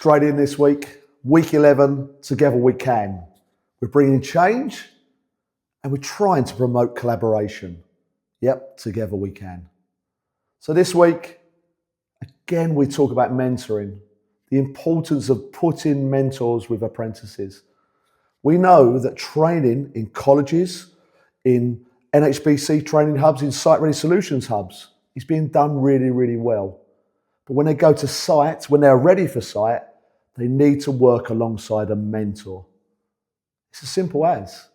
Straight in this week, week 11, together we can. We're bringing change and we're trying to promote collaboration. Yep, together we can. So this week, again, we talk about mentoring, the importance of putting mentors with apprentices. We know that training in colleges, in NHBC training hubs, in Site Ready Solutions hubs is being done really, really well. But when they go to site, when they're ready for site, they need to work alongside a mentor. It's as simple as,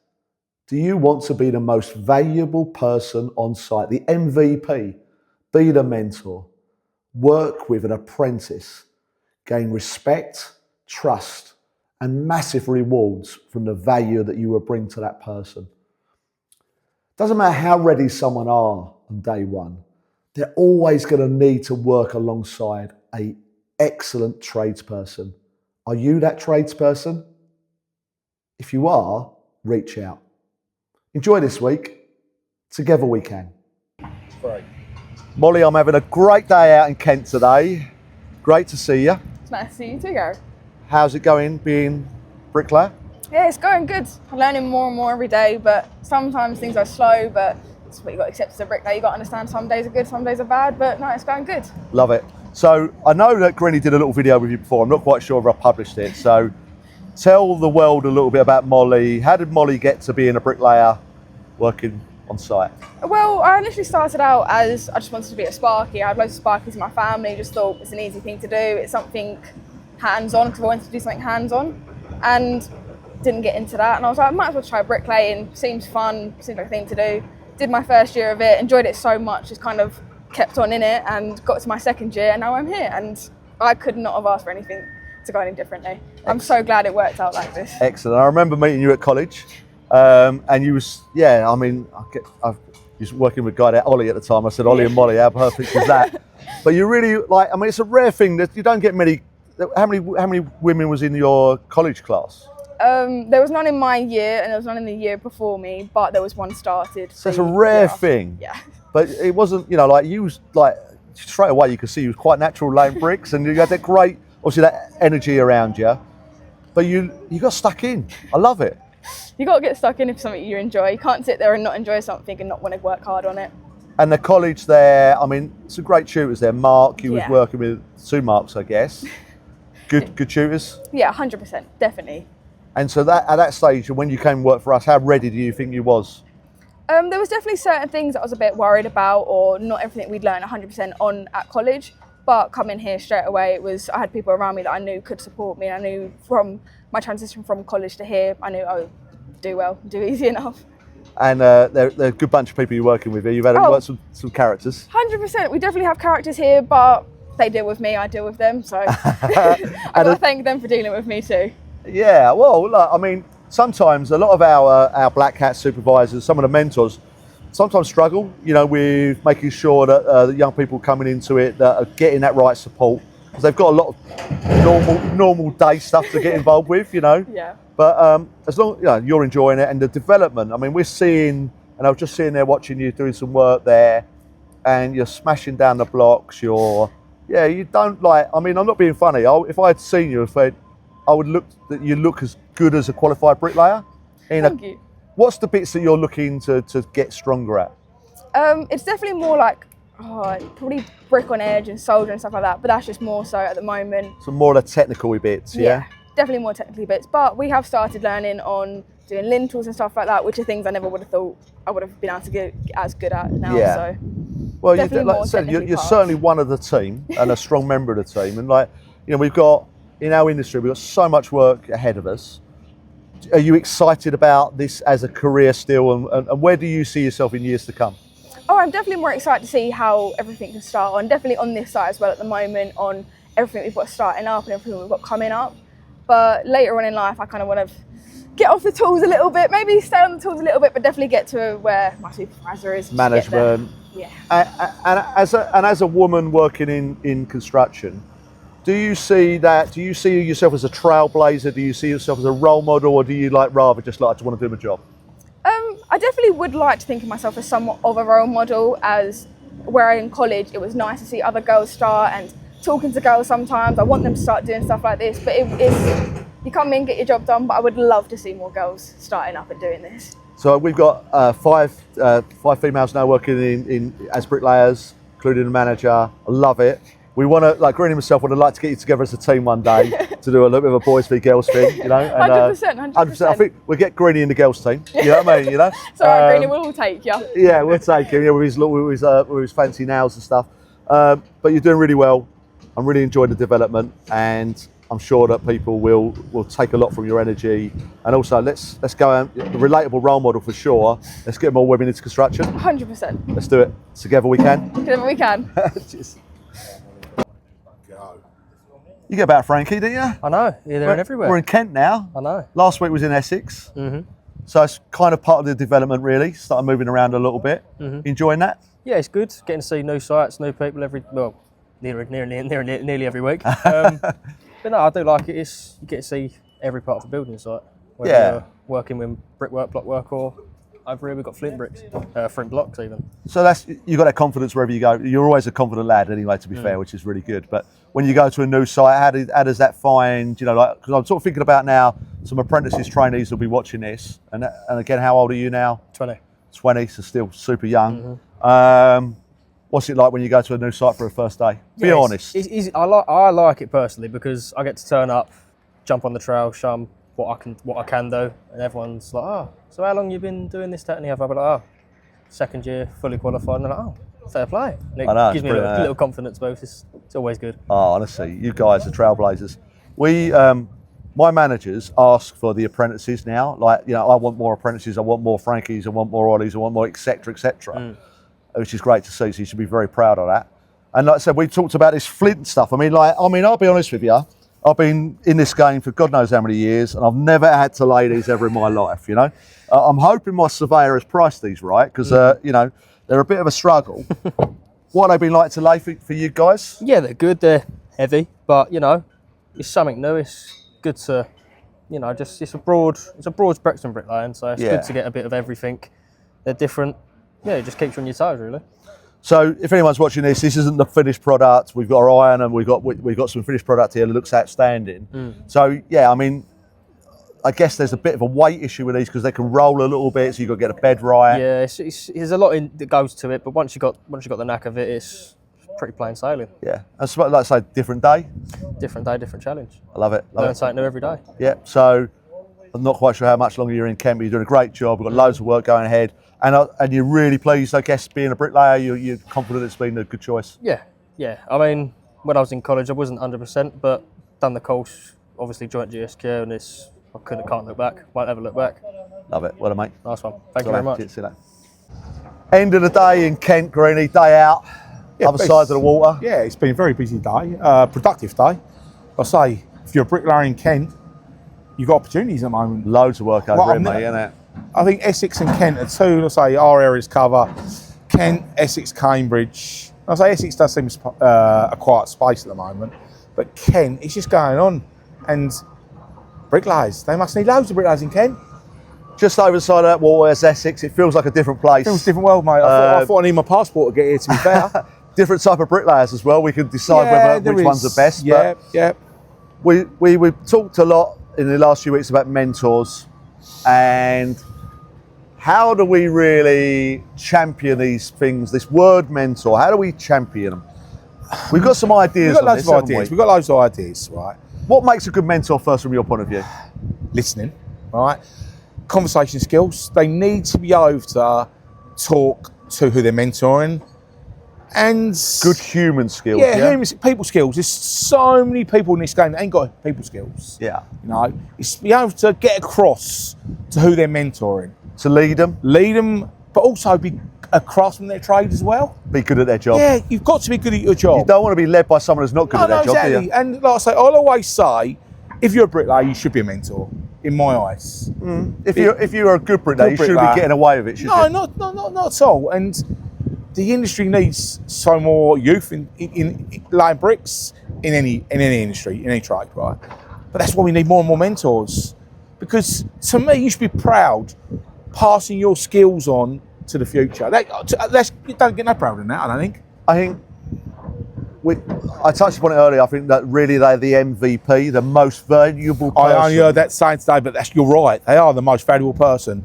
do you want to be the most valuable person on site, the MVP? Be the mentor. Work with an apprentice. Gain respect, trust, and massive rewards from the value that you will bring to that person. Doesn't matter how ready someone are on day one, they're always going to need to work alongside an excellent tradesperson. Are you that tradesperson? If you are, reach out. Enjoy this week. Together we can. Right. Molly, I'm having a great day out in Kent today. Great to see you. It's nice to see you too, Gary. How's it going being bricklayer? Yeah, it's going good. I'm learning more and more every day, but sometimes things are slow, but that's what you've got to accept as a bricklayer. You've got to understand some days are good, some days are bad, but no, it's going good. Love it. So I know that Greeny did a little video with you before. I'm not quite sure if I published it. So tell the world a little bit about Molly. How did Molly get to being a bricklayer working on site? Well, I initially started out as I just wanted to be a sparky. I had loads of sparkies in my family, just thought it's an easy thing to do. It's something hands-on because I wanted to do something hands-on and didn't get into that. And I was like, I might as well try bricklaying. Seems fun, seems like a thing to do. Did my first year of it, enjoyed it so much, just kind of kept on in it and got to my second year and now I'm here. And I could not have asked for anything to go any differently. Excellent. I'm so glad it worked out like this. Excellent. I remember meeting you at college. And you was, I was working with a guy there, Ollie at the time. I said, Ollie and Molly, how perfect is that? But you really, it's a rare thing that you don't get many. How many women was in your college class? There was none in my year and there was none in the year before me, but there was one started. So it's a rare thing. Yeah. But it wasn't, you was straight away you could see you was quite natural laying bricks and you had that great, obviously that energy around you. But you got stuck in. I love it. You got to get stuck in if something you enjoy. You can't sit there and not enjoy something and not want to work hard on it. And the college there, some great tutors there. Mark, you was working with two Marks, I guess. Good tutors? Yeah, 100%, definitely. And so that at that stage, when you came work for us, how ready do you think you was? There was definitely certain things that I was a bit worried about, or not everything we'd learn 100% on at college. But coming here straight away, I had people around me that I knew could support me. I knew from my transition from college to here, I knew I would do well, do easy enough. And they're a good bunch of people you're working with here. You've had to work some characters. 100%. We definitely have characters here, but they deal with me, I deal with them. So I've got to thank them for dealing with me too. Yeah, well, look, sometimes a lot of our black hat supervisors, some of the mentors, sometimes struggle, with making sure that the young people coming into it that are getting that right support, because they've got a lot of normal day stuff to get involved with, Yeah. But as long you're enjoying it and the development, we're seeing, and I was just sitting there watching you doing some work there, and you're smashing down the blocks. You don't I'm not being funny. If I had seen you, I would look that you look as good as a qualified bricklayer. Thank you. What's the bits that you're looking to get stronger at? It's definitely more probably brick on edge and solder and stuff like that, but that's just more so at the moment. So more of the technical bits, yeah? Definitely more technical bits, but we have started learning on doing lintels and stuff like that, which are things I never would have thought I would have been able to get as good at now. Yeah. So well, like I said, you're certainly one of the team and a strong member of the team. And we've got, in our industry, we've got so much work ahead of us. Are you excited about this as a career still, and where do you see yourself in years to come? Oh, I'm definitely more excited to see how everything can start on, definitely on this side as well at the moment, on everything we've got starting up and everything we've got coming up. But later on in life, I kind of want to get off the tools a little bit, maybe stay on the tools a little bit, but definitely get to where my supervisor is. Management. Yeah. And as a woman working in construction, do you see yourself as a trailblazer? Do you see yourself as a role model, or do you rather just want to do my job? I definitely would like to think of myself as somewhat of a role model. As where in college, it was nice to see other girls start and talking to girls sometimes. I want them to start doing stuff like this, but it's you come in, get your job done. But I would love to see more girls starting up and doing this. So we've got five females now working in as bricklayers, including the manager. I love it. We want to, like Greeny and myself, would like to get you together as a team one day to do a little bit of a boys v girls thing, you know. 100%. I think we'll get Greeny in the girls team. You know what I mean? You know. Sorry, Greeny, we'll all take you. Yeah, we'll take him. Yeah, with his fancy nails and stuff. But you're doing really well. I'm really enjoying the development, and I'm sure that people will take a lot from your energy. And also, let's go a relatable role model for sure. Let's get more women into construction. 100%. Let's do it together. We can. Together we can. You get about Frankie, don't you? I know, here, there and everywhere. We're in Kent now. I know. Last week was in Essex. So it's kind of part of the development really. Started moving around a little bit. Enjoying that? Yeah, it's good. Getting to see new sites, new people nearly every week. But no, I do like it. You get to see every part of the building site. Whether you're working with brickwork, blockwork, or over here we've got flint bricks, flint blocks even. So you got that confidence wherever you go. You're always a confident lad anyway, to be fair, which is really good. But when you go to a new site, how does that find, you know, like, because I'm sort of thinking about now, some apprentices, trainees will be watching this. And again, how old are you now? 20. 20, so still super young. What's it like when you go to a new site for a first day? Be honest. It's easy. I like it personally because I get to turn up, jump on the trail, show them what I can do, and everyone's like, oh, so how long you been doing this, that and the other? I'll be like, oh, second year, fully qualified, and they're like, oh, fair play. And it gives me a little confidence boost. It's always good. Oh, honestly, you guys are trailblazers. My managers ask for the apprentices now. Like, you know, I want more apprentices, I want more Frankies, I want more Ollies, I want more etc. Which is great to see. So you should be very proud of that. And like I said, we talked about this flint stuff. I mean, I'll be honest with you. I've been in this game for God knows how many years, and I've never had to lay these ever in my life. You know, I'm hoping my surveyor has priced these right because you know, they're a bit of a struggle. What have they been like to lay for you guys? Yeah, they're good. They're heavy, but you know, it's something new. It's good to, you know, it's a broad spectrum bricklaying, so it's good to get a bit of everything. They're different. Yeah, it just keeps you on your toes, really. So if anyone's watching this isn't the finished product. We've got our iron and we've got some finished product here that looks outstanding. So yeah, I mean, I guess there's a bit of a weight issue with these because they can roll a little bit, so you've got to get a bed right. Yeah, there's a lot that goes to it, but once you got the knack of it, it's pretty plain sailing. Yeah, and so, like I say, different day, different challenge. I love it. Learn something new every day. Yeah. So I'm not quite sure how much longer you're in Kent, but you're doing a great job. We've got loads of work going ahead. And you're really pleased, I guess, being a bricklayer, you're confident it's been a good choice? Yeah. I mean, when I was in college, I wasn't 100%, but done the course, obviously joined GSQ, and can't look back, won't ever look back. Love it. Well done, mate. Nice one. Thank you very much. See you later. End of the day in Kent, Greeny, day out, other side of the water. Yeah, it's been a very busy day, productive day. I say, if you're a bricklayer in Kent, you've got opportunities at the moment. Loads of work over here, mate, isn't it? I think Essex and Kent are two, let's say, our areas cover. Kent, Essex, Cambridge. I say Essex does seem a quiet space at the moment, but Kent, it's just going on. And bricklayers, they must need loads of bricklayers in Kent. Just over the side of that water is Essex. It feels like a different place. It feels a different world, mate. I thought I need my passport to get here, to be fair. Different type of bricklayers as well. We can decide which ones are best. Yeah. We've talked a lot in the last few weeks about mentors. And how do we really champion these things, this word mentor? How do we champion them? We've got some ideas. We've got loads of ideas. We've got loads of ideas, right? What makes a good mentor first from your point of view? Listening, right? Conversation skills. They need to be able to talk to who they're mentoring. And good human skills. Yeah, people skills. There's so many people in this game that ain't got people skills. Yeah. You know, it's be able to get across to who they're mentoring. To lead them, but also be a craftsman in their trade as well. Be good at their job. Yeah, you've got to be good at your job. You don't want to be led by someone who's not good at their job, exactly. do you? And like I say, I'll always say, if you're a bricklayer, you should be a mentor, in my eyes. If you're a good bricklayer, you shouldn't be getting away with it, should you? No, not at all. And the industry needs so more youth in laying bricks in any industry, in any trade, right? But that's why we need more and more mentors. Because to me, you should be proud passing your skills on to the future. You don't get no prouder than that, I don't think. I think I touched upon it earlier. I think that really they're the MVP, the most valuable person. I only heard that saying today, but you're right. They are the most valuable person,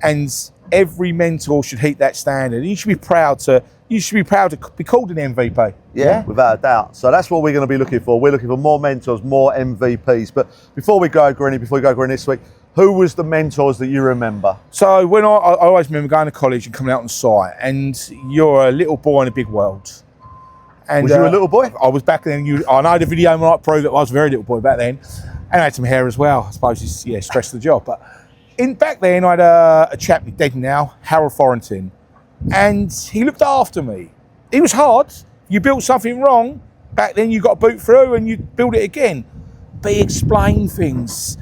and every mentor should hit that standard. You should be proud to be called an MVP. Yeah, without a doubt. So that's what we're going to be looking for. We're looking for more mentors, more MVPs. But before we go, Greeny this week, who was the mentors that you remember? So when I always remember going to college and coming out on site, and you're a little boy in a big world. And, was you a little boy? I was back then. I know the video might prove that I was a very little boy back then, and I had some hair as well. I suppose it's stress the job. But back then, I had a chap dead now, Harold Thornton, and he looked after me. It was hard. You built something wrong back then. You got to boot through and you build it again. But he explained things,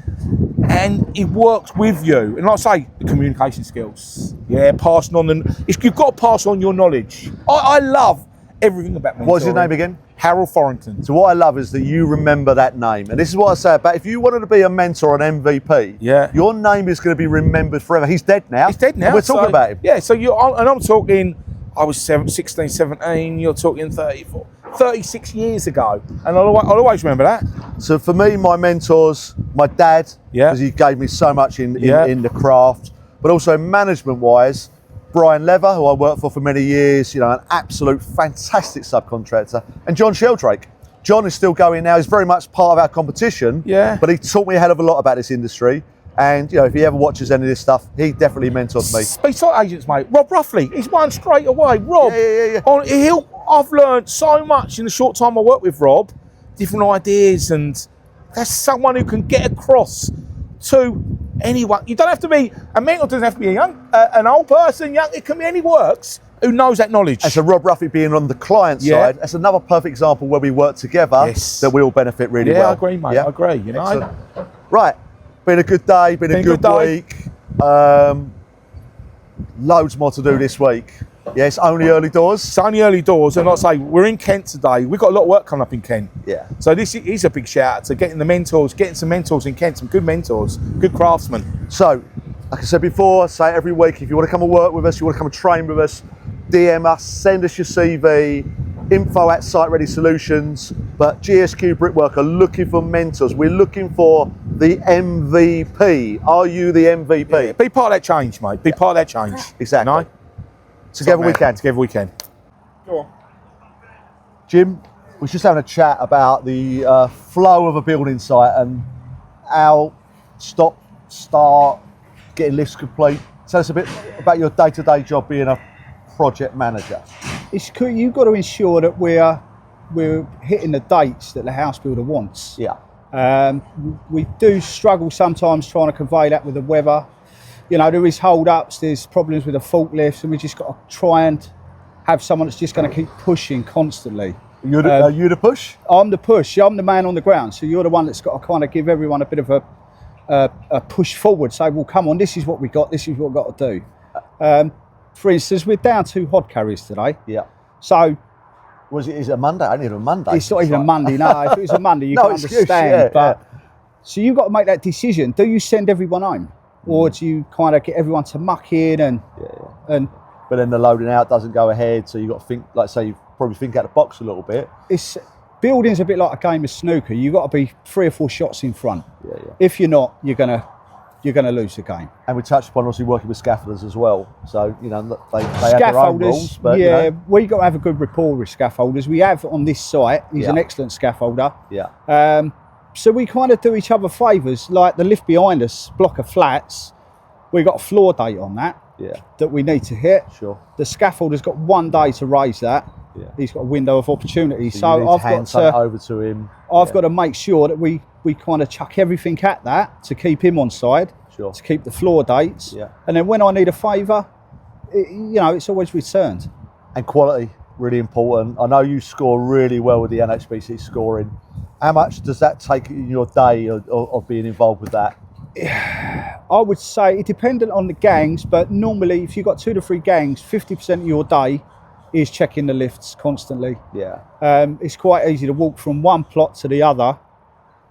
and he works with you. And like I say, the communication skills. Yeah, passing on you've got to pass on your knowledge. I love everything about mentoring. What's his name again? Harold Thornton. So what I love is that you remember that name. And this is what I say about if you wanted to be a mentor, an MVP, your name is going to be remembered forever. He's dead now. He's dead now. And we're talking about him. Yeah, so I'm talking, I was 16, 17, you're talking 34, 36 years ago. And I'll always remember that. So for me, my mentors, my dad, because he gave me so much in the craft, but also management-wise, Brian Lever, who I worked for many years, an absolute fantastic subcontractor, and John Sheldrake. John is still going now. He's very much part of our competition, but he taught me a hell of a lot about this industry. And if he ever watches any of this stuff, he definitely mentors me. Speak to agents, mate. Rob Ruffley, he's one straight away. Rob, Yeah. I've learned so much in the short time I worked with Rob, different ideas, and that's someone who can get across to anyone. You don't have to be, a mentor doesn't have to be an old person, young, it can be any works who knows that knowledge. And so Rob Ruffy being on the client side, that's another perfect example where we work together that we all benefit really well. Yeah, I agree, mate, I agree, Excellent. Right, been a good day, been a good week. Loads more to do this week. Yeah, it's only early doors. It's only early doors, and like I say, we're in Kent today. We've got a lot of work coming up in Kent. Yeah. So this is a big shout out to getting some mentors in Kent, some good mentors, good craftsmen. So, like I said before, I say it every week, if you want to come and work with us, you want to come and train with us, DM us, send us your CV, info@Site Ready Solutions. But GSQ Brickwork are looking for mentors. We're looking for the MVP. Are you the MVP? Yeah, be part of that change, mate. Be part of that change. Exactly. No? Together we can. Together we can. Go on. Jim, we're just having a chat about the flow of a building site and how stop, start, getting lifts complete. Tell us a bit about your day-to-day job being a project manager. You've got to ensure that we're hitting the dates that the house builder wants. Yeah. We do struggle sometimes trying to convey that with the weather. There is hold-ups, there's problems with the forklifts, and we just got to try and have someone that's just going to keep pushing constantly. Are you the push? I'm the push. I'm the man on the ground. So you're the one that's got to kind of give everyone a bit of a push forward. Say, well, come on, this is what we got. This is what we've got to do. For instance, we're down 2 hod carriers today. Yeah. So, is it a Monday? I need a Monday. It's not even a Monday. No, if it was a Monday, you can understand. So you've got to make that decision. Do you send everyone home, or do you kind of get everyone to muck in and? But then the loading out doesn't go ahead, so you have got to think, like say, you probably think out the box a little bit. Building's a bit like a game of snooker. You've got to be 3 or 4 shots in front. Yeah. If you're not, you're gonna lose the game. And we touched upon obviously working with scaffolders as well. So they have their own rules. But, we got to have a good rapport with scaffolders. We have on this site. He's an excellent scaffolder. Yeah. So we kind of do each other favours. Like the lift behind us, block of flats. We got a floor date on that. Yeah. That we need to hit. Sure. The scaffolder's got 1 day to raise that. Yeah. He's got a window of opportunity. So I've got to over to him. I've got to make sure that we kind of chuck everything at that to keep him on side. Sure. To keep the floor dates. Yeah. And then when I need a favour, it's always returned. And quality, really important. I know you score really well with the NHBC scoring. How much does that take in your day of being involved with that? I would say it dependent on the gangs, but normally if you've got 2 to 3 gangs, 50% of your day is checking the lifts constantly. Yeah. It's quite easy to walk from one plot to the other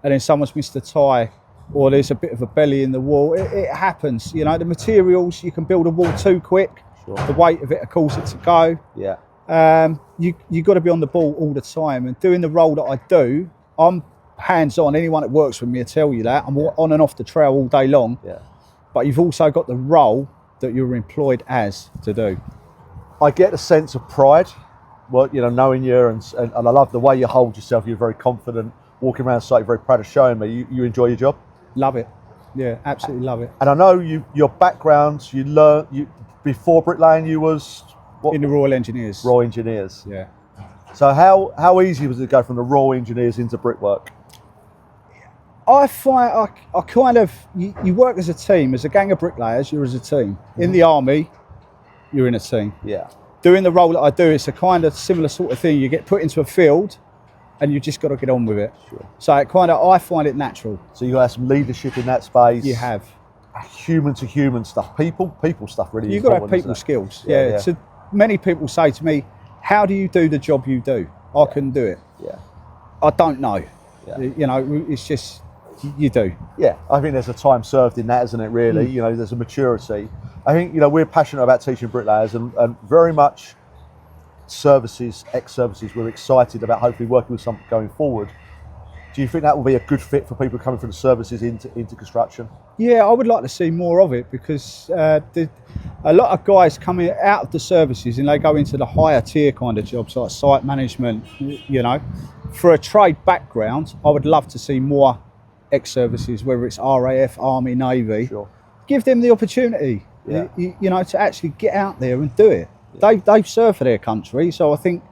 and then someone's missed a tie or there's a bit of a belly in the wall. It happens. The materials, you can build a wall too quick. Sure. The weight of it will cause it to go. Yeah. You got to be on the ball all the time. And doing the role that I do, I'm hands-on. Anyone that works with me will tell you that. I'm on and off the trail all day long. Yeah. But you've also got the role that you're employed as to do. I get a sense of pride, well, you know, knowing you, and I love the way you hold yourself. You're very confident, walking around the site, you're very proud of showing me. You enjoy your job? Love it. Yeah, absolutely love it. And I know your background, before bricklaying, you was what? In the Royal Engineers. Royal Engineers. Yeah. So how easy was it to go from the Royal Engineers into brickwork? I find I kind of, you work as a team, as a gang of bricklayers, you're as a team. In the army, you're in a team. Yeah. Doing the role that I do, it's a kind of similar sort of thing. You get put into a field and you just got to get on with it. Sure. So I find it natural. So you have some leadership in that space. You have. Human to human stuff. People stuff really You've got to have people skills. Yeah. So many people say to me, how do you do the job you do? I couldn't do it. Yeah. I don't know. Yeah. You know, it's just, you do. Yeah, I think there's a time served in that, isn't it, really? You know, there's a maturity. I think, you know, we're passionate about teaching bricklayers and very much ex-services, we're excited about hopefully working with something going forward. Do you think that will be a good fit for people coming from the services into construction? Yeah, I would like to see more of it because a lot of guys coming out of the services and they go into the higher tier kind of jobs like site management, you know. For a trade background, I would love to see more ex-services, whether it's RAF, Army, Navy. Sure. Give them the opportunity, Yeah. you know, to actually get out there and do it. Yeah. They've served for their country, so I think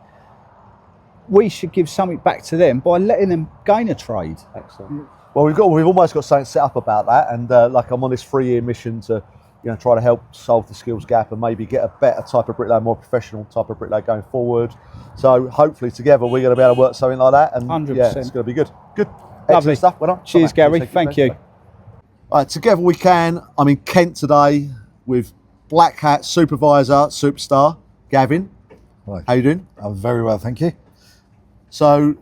we should give something back to them by letting them gain a trade. Excellent. Well, we've almost got something set up about that, and like I'm on this 3-year mission to, you know, try to help solve the skills gap and maybe get a better type of bricklayer, more professional type of bricklayer going forward. So hopefully together we're going to be able to work something like that, and 100%. Yeah, it's going to be good. Good. Lovely Excellent stuff. Well done. Cheers, Gary. Thank you. All right, together we can. I'm in Kent today with Black Hat Supervisor, Superstar, Gavin. Hi. How you doing? I'm very well, thank you. So,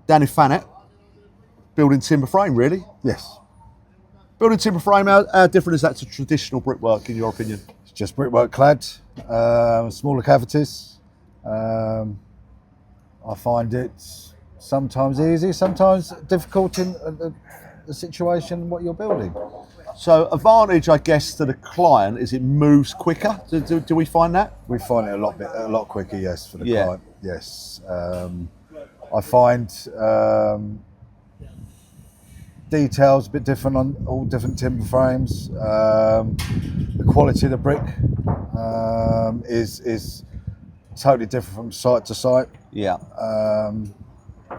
down in Thanet, building timber frame, really? Yes, Building timber frame, how different is that to traditional brickwork, in your opinion? it's just brickwork clad, smaller cavities. I find it sometimes easy, sometimes difficult in the situation what you're building. So, advantage, I guess, to the client is it moves quicker. Do we find that? We find it a lot quicker, yes, for the Yeah. client. Yes, I find details a bit different on all different timber frames. The quality of the brick is totally different from site to site. Yeah.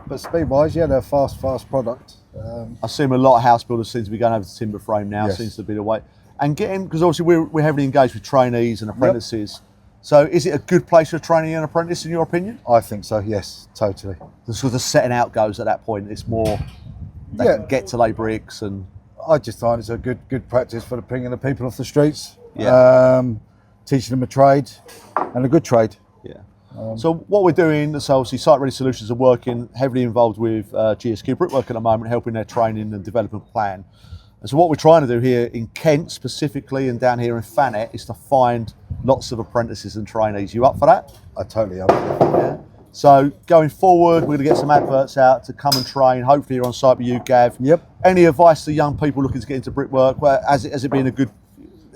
But speed-wise, yeah, they're a fast product. I assume a lot of house builders seem to be going over to timber frame now, Yes. seems to be the way. And getting, because obviously we're heavily engaged with trainees and apprentices. So is it a good place for a trainee and apprentice, in your opinion? I think so, yes, totally. The sort of setting out goes at that point. It's more, they Yeah. can get to lay bricks and... I just find it's a good practice for bringing the people off the streets, Yeah. teaching them a trade and a good trade. Yeah. So what we're doing, so obviously Site Ready Solutions are working heavily involved with GSQ Brickwork at the moment, helping their training and development plan. And so what we're trying to do here in Kent specifically and down here in Thanet is to find lots of apprentices and trainees. You up for that? I totally am. Yeah. So going forward, we're going to get some adverts out to come and train. Hopefully you're on site with you, Gav. Yep. Any advice to young people looking to get into brickwork? Has it been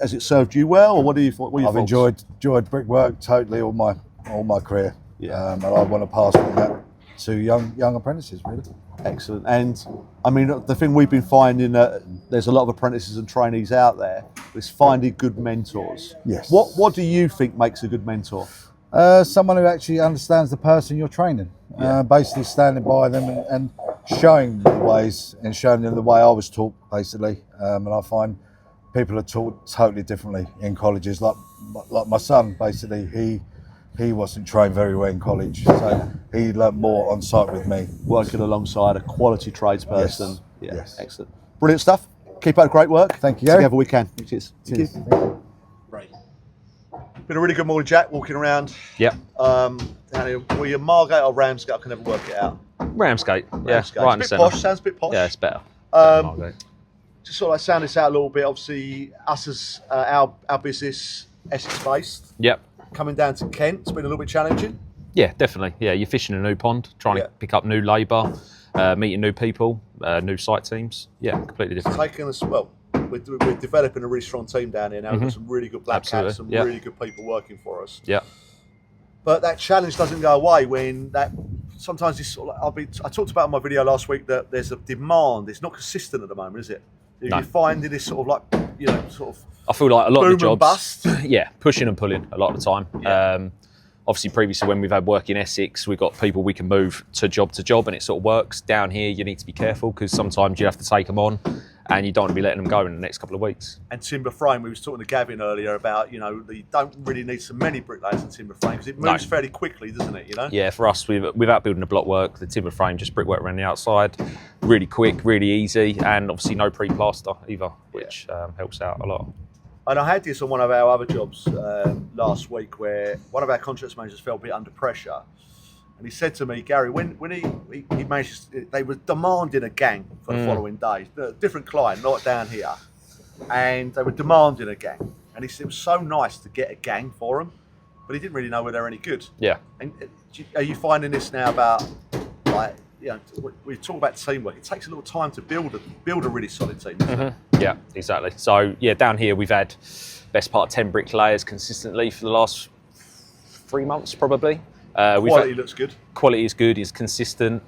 has it served you well, or what are your I've thoughts? enjoyed brickwork totally all my career. Yeah. And I want to pass on that to young apprentices, really. Excellent. And I mean, the thing we've been finding that there's a lot of apprentices and trainees out there is finding good mentors. Yes. What do you think makes a good mentor? Someone who actually understands the person you're training, Yeah. basically standing by them and showing the ways and showing them the way I was taught, basically. And I find people are taught totally differently in colleges. Like my son, basically, he wasn't trained very well in college, so he learnt more on site with me. Working alongside a quality tradesperson. Yes. Yeah, Yes. excellent. Brilliant stuff. Keep up the great work. Thank you, Gary. Together we can. Cheers. Cheers. Thank you. Been a really good morning, Jack, walking around. Yep. Down here. Were you Margate or Ramsgate? I can never work it out. Ramsgate. Yeah, Ramsgate. right in the It's a bit centre. posh, sounds a bit posh. Yeah, it's better. Um, just sort of like sound this out a little bit. Obviously, us as our business, Essex based, Yep. coming down to Kent, it's been a little bit challenging. Yeah, definitely. Yeah, you're fishing a new pond, trying to pick up new labour, meeting new people, new site teams. Yeah, completely different. Taking us, well, we're developing a really strong team down here now. We've got some really good black cats, some really good people working for us. Yeah. But that challenge doesn't go away when that sometimes it's sort of like, I talked about in my video last week that there's a demand. It's not consistent at the moment, is it? No. You're finding this sort of like, you know, sort of. I feel like a lot of the boom and jobs, bust. yeah, pushing and pulling a lot of the time. Yeah. Obviously, previously when we've had work in Essex, we've got people we can move to job, and it sort of works. Down here, you need to be careful because sometimes you have to take them on, and you don't want to be letting them go in the next couple of weeks. And timber frame, we was talking to Gavin earlier about, you know, you don't really need so many bricklayers in timber frame because it moves fairly quickly, doesn't it? You know. Yeah, for us, without building the block work, the timber frame, just brickwork around the outside, really quick, really easy, and obviously no pre-plaster either, which helps out a lot. And I had this on one of our other jobs last week where one of our contracts managers felt a bit under pressure. And he said to me, Gary, when he managed, they were demanding a gang for the following day. A different client, not down here. And they were demanding a gang. And he said it was so nice to get a gang for them, but he didn't really know whether they're any good. Yeah. And are you finding this now about, like, you know, we talk about teamwork. It takes a little time to build a really solid team, doesn't it? Yeah, exactly. So yeah, down here we've had best part of 10 bricklayers consistently for the last 3 months probably. Quality looks good. Quality is good, is consistent.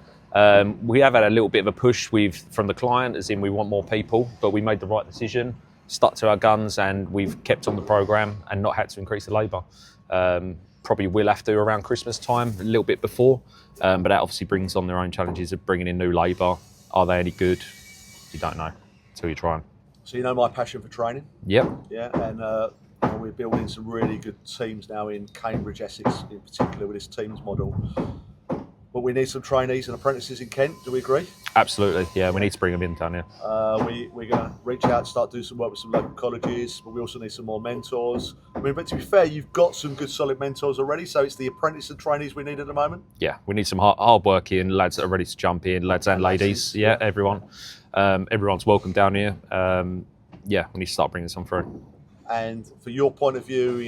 We have had a little bit of a push from the client, as in we want more people, but we made the right decision, stuck to our guns, and we've kept on the programme and not had to increase the labour. Probably will have to around Christmas time, a little bit before, but that obviously brings on their own challenges of bringing in new labour. Are they any good? You don't know until you try them. So you know my passion for training. Yep. Yeah, and we're building some really good teams now in Cambridge, Essex, in particular with this teams model. But we need some trainees and apprentices in Kent. Do we agree? Absolutely. Yeah, we need to bring them in down here. We're going to reach out, start doing some work with some local colleges, but we also need some more mentors. I mean, but to be fair, you've got some good solid mentors already, so it's the apprentice and trainees we need at the moment. Yeah, we need some hard-working lads that are ready to jump in, lads and ladies. Yeah, everyone. Everyone's welcome down here. Yeah, we need to start bringing some through. And for your point of view,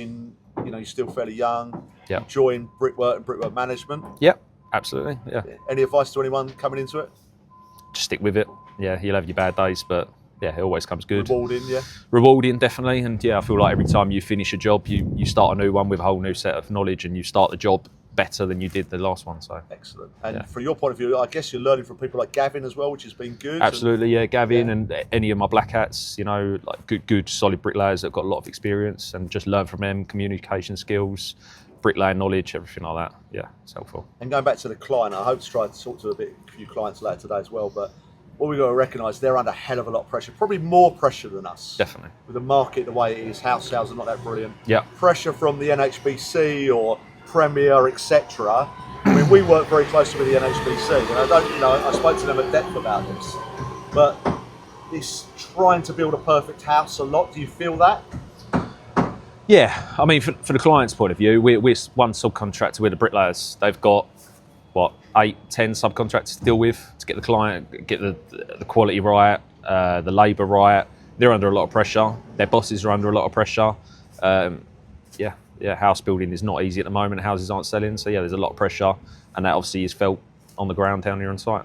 you're still fairly young, yeah, enjoying brickwork and brickwork management. Yep, absolutely. Yeah. Any advice to anyone coming into it? Just stick with it. Yeah, you'll have your bad days, but yeah, it always comes good. Rewarding, yeah. Rewarding, definitely. And yeah, I feel like every time you finish a job, you start a new one with a whole new set of knowledge, and you start the job better than you did the last one. So excellent. And from your point of view, I guess you're learning from people like Gavin as well, which has been good. Absolutely, yeah. Gavin and any of my black hats, like good solid bricklayers that have got a lot of experience, and just learn from them, communication skills, bricklaying knowledge, everything like that. Yeah, it's helpful. And going back to the client, I hope to try to talk to a few clients later today as well, but what we've got to recognise, they're under a hell of a lot of pressure, probably more pressure than us. Definitely. With the market the way it is, house sales are not that brilliant. Yeah. Pressure from the NHBC or Premier, etc. I mean, we work very closely with the NHBC, and I spoke to them at depth about this. But this trying to build a perfect house a lot, do you feel that? Yeah, I mean, for the client's point of view, we're one subcontractor with the bricklayers. They've got, 8, 10 subcontractors to deal with to get the client, get the quality right, the labour right. They're under a lot of pressure. Their bosses are under a lot of pressure. House building is not easy at the moment. Houses aren't selling, so yeah, there's a lot of pressure, and that obviously is felt on the ground down here on site.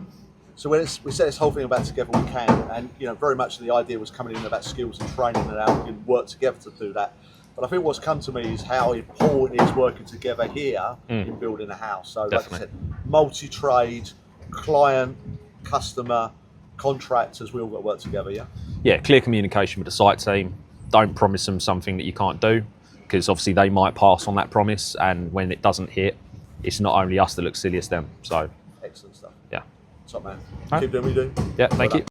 So we set this whole thing about Together We Can, and very much the idea was coming in about skills and training and how we can work together to do that. But I think what's come to me is how important it is working together here in building a house. So Definitely. Like I said, multi-trade, client, customer, contractors, we all got to work together, yeah? Yeah, clear communication with the site team. Don't promise them something that you can't do, because obviously they might pass on that promise, and when it doesn't hit, it's not only us that looks silly, it's them. So excellent stuff. Yeah. Top man. Right. Keep doing what you do. Yeah, thank you.